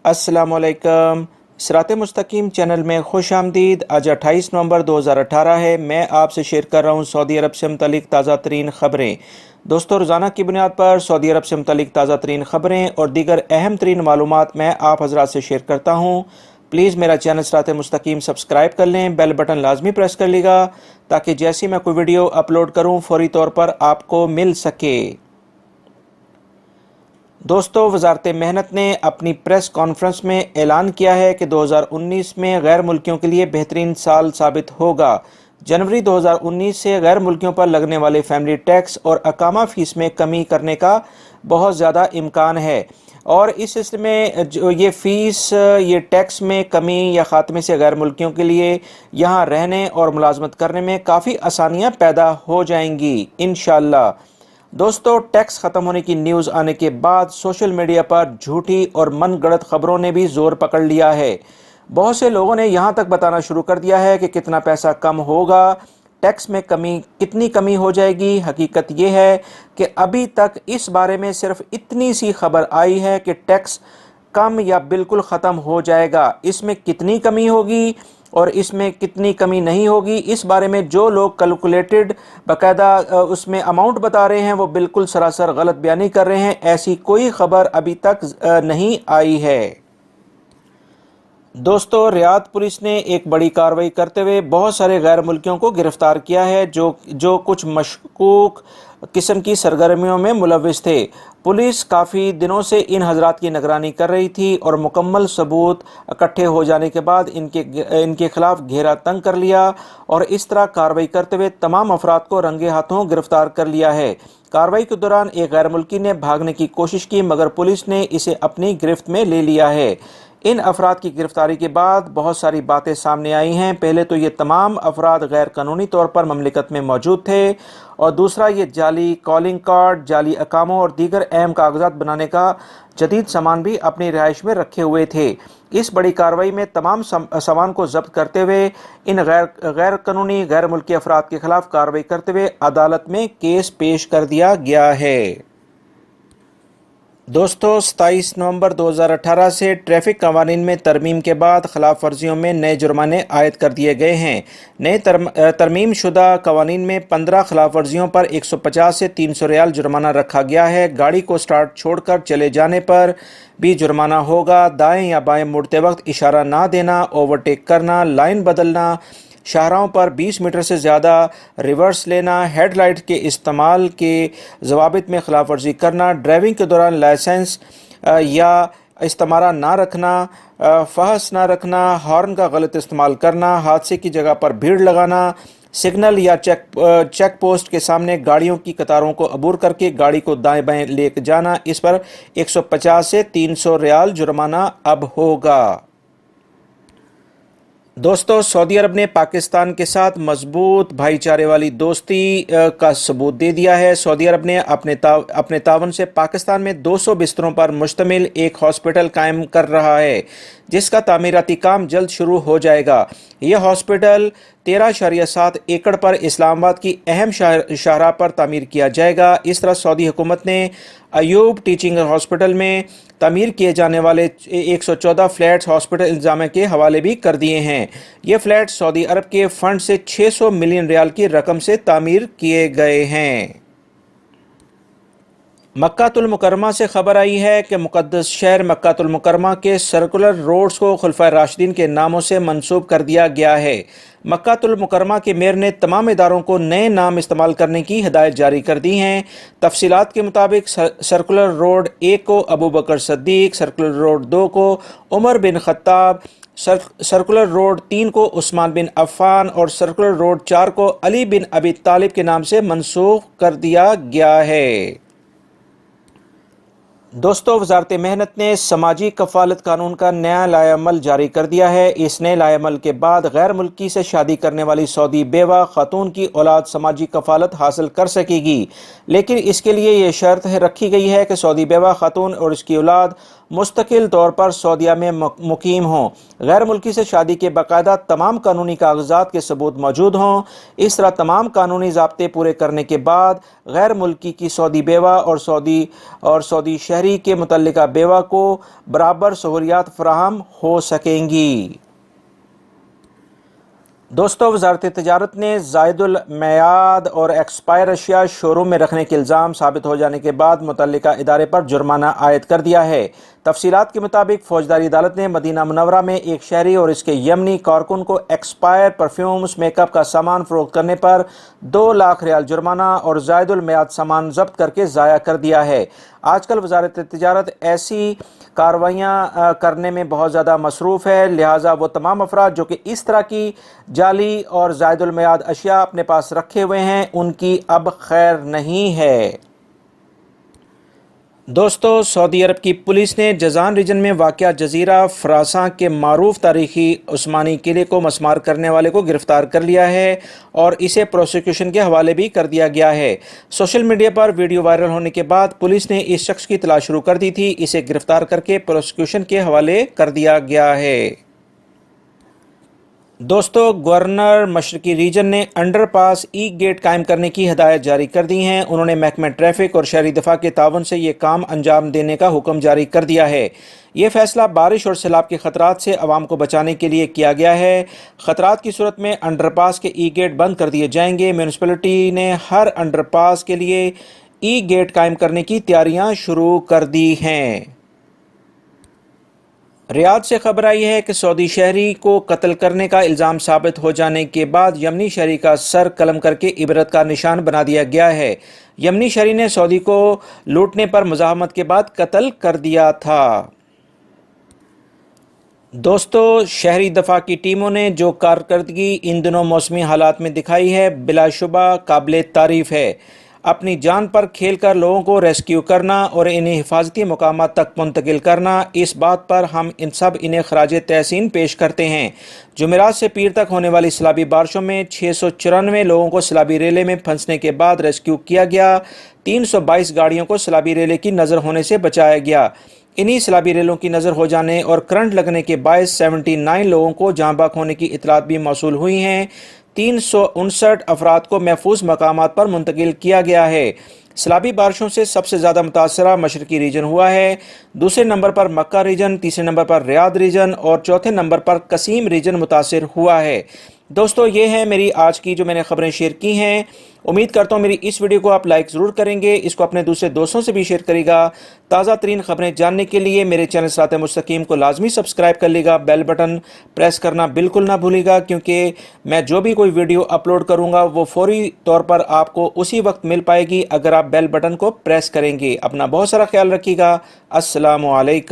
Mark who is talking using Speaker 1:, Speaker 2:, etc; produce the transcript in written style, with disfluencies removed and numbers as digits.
Speaker 1: अस्सलाम वालेकुम। सिरात मुस्तकीम चैनल में खुश आमदीद। आज 28 नवंबर 2018 है। मैं आपसे शेयर कर रहा हूँ सऊदी अरब से मुतल्लिक ताज़ा तरीन ख़बरें। दोस्तों, रोज़ाना की बुनियाद पर सऊदी अरब से मुतल्लिक ताज़ा तरीन ख़बरें और दीगर अहम तरीन मालूमात मैं आप हज़रात से शेयर करता हूँ। प्लीज़ मेरा चैनल सिरात मुस्तकीम सब्सक्राइब कर लें, बेल बटन लाजमी प्रेस कर लीजिएगा ताकि जैसे मैं कोई वीडियो अपलोड करूँ फौरी तौर पर आपको मिल सके। दोस्तों, वजारत मेहनत ने अपनी प्रेस कॉन्फ्रेंस में ऐलान किया है कि 2019 में गैर मुल्कियों के लिए बेहतरीन साल साबित होगा। जनवरी 2019 से गैर मुल्कियों पर लगने वाले फैमिली टैक्स और अकामा फीस में कमी करने का बहुत ज़्यादा इम्कान है और इस सिलसिले में जो ये फ़ीस ये टैक्स में कमी या ख़ात्मे से गैर मुल्कियों के लिए यहाँ रहने और मुलाजमत करने में काफ़ी आसानियाँ पैदा हो जाएंगी इंशाअल्लाह। दोस्तों, टैक्स ख़त्म होने की न्यूज़ आने के बाद सोशल मीडिया पर झूठी और मनगढ़ंत खबरों ने भी जोर पकड़ लिया है। बहुत से लोगों ने यहाँ तक बताना शुरू कर दिया है कि कितना पैसा कम होगा, टैक्स में कितनी कमी हो जाएगी। हकीकत ये है कि अभी तक इस बारे में सिर्फ इतनी सी खबर आई है कि टैक्स कम या बिल्कुल ख़त्म हो जाएगा। इसमें कितनी कमी होगी और इसमें कितनी कमी नहीं होगी, इस बारे में जो लोग कैलकुलेटेड बाकायदा उसमें अमाउंट बता रहे हैं वो बिल्कुल सरासर गलत बयानी कर रहे हैं। ऐसी कोई खबर अभी तक नहीं आई है। दोस्तों, रियाद पुलिस ने एक बड़ी कार्रवाई करते हुए बहुत सारे गैर मुल्कियों को गिरफ्तार किया है जो कुछ मशकूक किस्म की सरगर्मियों में मुलविस थे। पुलिस काफ़ी दिनों से इन हजरात की निगरानी कर रही थी और मुकम्मल सबूत इकट्ठे हो जाने के बाद इनके खिलाफ घेरा तंग कर लिया और इस तरह कार्रवाई करते हुए तमाम अफराद को रंगे हाथों गिरफ्तार कर लिया है। कार्रवाई के दौरान एक गैर मुल्की ने भागने की कोशिश की मगर पुलिस ने इसे अपनी गिरफ्त में ले लिया है। इन अफराद की गिरफ्तारी के बाद बहुत सारी बातें सामने आई हैं। पहले तो ये तमाम अफराद गैर कानूनी तौर पर ममलिकत में मौजूद थे और दूसरा ये जाली कॉलिंग कार्ड, जाली अकामों और दीगर अहम कागजात बनाने का जदीद सामान भी अपनी रिहाइश में रखे हुए थे। इस बड़ी कार्रवाई में तमाम सामान को जब्त करते हुए इन गैर कानूनी गैर मुल्की अफराद के खिलाफ कार्रवाई करते हुए अदालत में केस पेश कर दिया गया है। दोस्तों, 27 नवंबर 2018 से ट्रैफिक कवानीन में तरमीम के बाद खिलाफ वर्जियों में नए जुर्माने आयद कर दिए गए हैं। नए तरमीम शुदा कवानीन में 15 खिलाफ वर्जियों पर 150 से 300 रियाल जुर्माना रखा गया है। गाड़ी को स्टार्ट छोड़कर चले जाने पर भी जुर्माना होगा। दाएं या बाएं मुड़ते वक्त इशारा ना देना, ओवरटेक करना, लाइन बदलना, शाहराहों पर 20 मीटर से ज़्यादा रिवर्स लेना, हेडलाइट के इस्तेमाल के ज़वाबित में खिलाफ वर्जी करना, ड्राइविंग के दौरान लाइसेंस या इस्तेमारा ना रखना, फहस ना रखना, हॉर्न का गलत इस्तेमाल करना, हादसे की जगह पर भीड़ लगाना, सिग्नल या चेक पोस्ट के सामने गाड़ियों की कतारों को अबूर करके गाड़ी को दाएं बाएं ले जाना, इस पर 150 से 300 रियाल जुर्माना अब होगा। दोस्तों, सऊदी अरब ने पाकिस्तान के साथ मजबूत भाईचारे वाली दोस्ती का सबूत दे दिया है। सऊदी अरब ने अपने तावन से पाकिस्तान में 200 बिस्तरों पर मुश्तमिल एक हॉस्पिटल कायम कर रहा है जिसका तामीराती काम जल्द शुरू हो जाएगा। यह हॉस्पिटल 13.7 एकड़ पर इस्लामाबाद की अहम शाहराह पर तामीर किया जाएगा। इस तरह सऊदी हुकूमत ने अयूब टीचिंग हॉस्पिटल में तामीर किए जाने वाले 114 फ्लैट्स हॉस्पिटल इंतजामिया के हवाले भी कर दिए हैं। ये फ्लैट सऊदी अरब के फंड से 600 मिलियन रियाल की रकम से तामीर किए गए हैं। मक्कातुल मुकर्रमा से खबर आई है कि मुक़द्दस शहर मक्कातुल मुकर्रमा के सर्कुलर रोड्स को खुलफाए राशिदीन के नामों से मंसूब कर दिया गया है। मक्कातुल मुकर्रमा के मेयर ने तमाम इदारों को नए नाम इस्तेमाल करने की हिदायत जारी कर दी हैं। तफसीलात के मुताबिक सर्कुलर रोड 1 को अबू बकर सद्दीक, सर्कुलर रोड 2 को Umar bin Khattab, circular road 3 को उस्मान बिन अफ़ान और सर्कुलर रोड 4 को अली बिन अबी तालिब के नाम से मंसूब कर दिया गया है। दोस्तों, वजारत मेहनत ने समाजी कफ़ालत कानून का नया लाएअमल जारी कर दिया है। इस नए लाएअमल के बाद गैर मुल्की से शादी करने वाली सऊदी बेवा खातून की औलाद समाजी कफ़ालत हासिल कर सकेगी, लेकिन इसके लिए ये शर्त रखी गई है कि सऊदी बेवा खातून और इसकी औलाद मुस्तकिल तौर पर सऊदीया में मुकीम हों, गैर मुल्की से शादी के बाकायदा तमाम कानूनी कागजात के सबूत मौजूद हों। इस तरह तमाम कानूनी ज़ाब्ते पूरे करने के बाद गैर मुल्की की सऊदी बेवा और सऊदी शहरी के मुतल्लिका बेवा को बराबर सहूलियात फराहम हो सकेंगी। दोस्तों, वज़ारत तिजारत ने ज़ायदुल मियाद और एक्सपायर अशिया शोरूम में रखने के इल्ज़ाम साबित हो जाने के बाद मुतल्लिका इदारे पर जुर्माना आयद कर दिया है। तफसीलात के मुताबिक फौजदारी अदालत ने मदीना मुनव्वरा में एक शहरी और इसके यमनी कारकुन को एक्सपायर परफ्यूम्स मेकअप का सामान फरोख्त करने पर 2 लाख रियाल जुर्माना और ज़ायदुल मियाद सामान जब्त करके ज़ाया कर दिया है। आजकल वज़ारत तिजारत ऐसी कार्रवाइयाँ करने में बहुत ज़्यादा मसरूफ़ है, लिहाजा वो तमाम अफराद जो कि इस तरह की जाली और ज़ायदुल मियाद अशिया अपने पास रखे हुए हैं, उनकी अब खैर नहीं है। दोस्तों, सऊदी अरब की पुलिस ने जज़ान रीजन में वाक़या जज़ीरा फ़रासां के मारूफ तारीख़ी उस्मानी किले को मसमार करने वाले को गिरफ़्तार कर लिया है और इसे प्रोसिक्यूशन के हवाले भी कर दिया गया है। सोशल मीडिया पर वीडियो वायरल होने के बाद पुलिस ने इस शख्स की तलाश शुरू कर दी थी। इसे गिरफ़्तार करके प्रोसिक्यूशन के हवाले कर दिया गया है। दोस्तों, गवर्नर मशरकी रीजन ने अंडरपास ई गेट कायम करने की हदायत जारी कर दी हैं। उन्होंने महकमे ट्रैफिक और शहरी दफा के तावन से ये काम अंजाम देने का हुक्म जारी कर दिया है। ये फैसला बारिश और सैलाब के खतरात से आवाम को बचाने के लिए किया गया है। खतरात की सूरत में अंडरपास के ई गेट बंद कर दिए जाएंगे। म्यूनिसिपैलिटी ने हर अंडरपास के लिए ई गेट कायम करने की तैयारियां शुरू कर दी हैं। रियाद से खबर आई है कि सऊदी शहरी को कत्ल करने का इल्ज़ाम साबित हो जाने के बाद यमनी शहरी का सर कलम करके इबरत का निशान बना दिया गया है। यमनी शहरी ने सऊदी को लूटने पर मुज़ाहमत के बाद कत्ल कर दिया था। दोस्तों, शहरी दफा की टीमों ने जो कारकर्दगी इन दिनों मौसमी हालात में दिखाई है, बिलाशुबा काबिल तारीफ़ है। अपनी जान पर खेलकर लोगों को रेस्क्यू करना और इन्हें हिफाजती मकामात तक मुंतकिल करना, इस बात पर हम इन्हें खराज तहसीन पेश करते हैं। जुमेरात से पीर तक होने वाली सैलाबी बारिशों में 694 लोगों को सैलाबी रेले में फंसने के बाद रेस्क्यू किया गया। 322 गाड़ियों को सैलाबी रेले की नज़र होने से बचाया गया। इन्हीं सैलाबी रेलों की नज़र हो जाने और करंट लगने के बायस 79 लोगों को जाँ बहक होने की इतलात भी मौसूल हुई हैं। 359 अफराद को महफूज मकामात पर मुंतकिल किया गया है। सैलाबी बारिशों से सबसे ज़्यादा मुतासरा मशरकी रीजन हुआ है। दूसरे नंबर पर मक्का रीजन, तीसरे नंबर पर रियाद रीजन और चौथे नंबर पर कसीम रीजन मुतासिर हुआ है। दोस्तों, ये है मेरी आज की जो मैंने खबरें शेयर की हैं। उम्मीद करता हूँ मेरी इस वीडियो को आप लाइक ज़रूर करेंगे, इसको अपने दूसरे दोस्तों से भी शेयर करेगा। ताज़ा तरीन खबरें जानने के लिए मेरे चैनल सिरात मुस्तकीम को लाजमी सब्सक्राइब कर लीजिएगा। बेल बटन प्रेस करना बिल्कुल ना भूलिएगा, क्योंकि मैं जो भी कोई वीडियो अपलोड करूँगा वो फौरी तौर पर आपको उसी वक्त मिल पाएगी अगर आप बेल बटन को प्रेस करेंगे। अपना बहुत सारा ख्याल रखिएगा। अस्सलामु अलैकुम।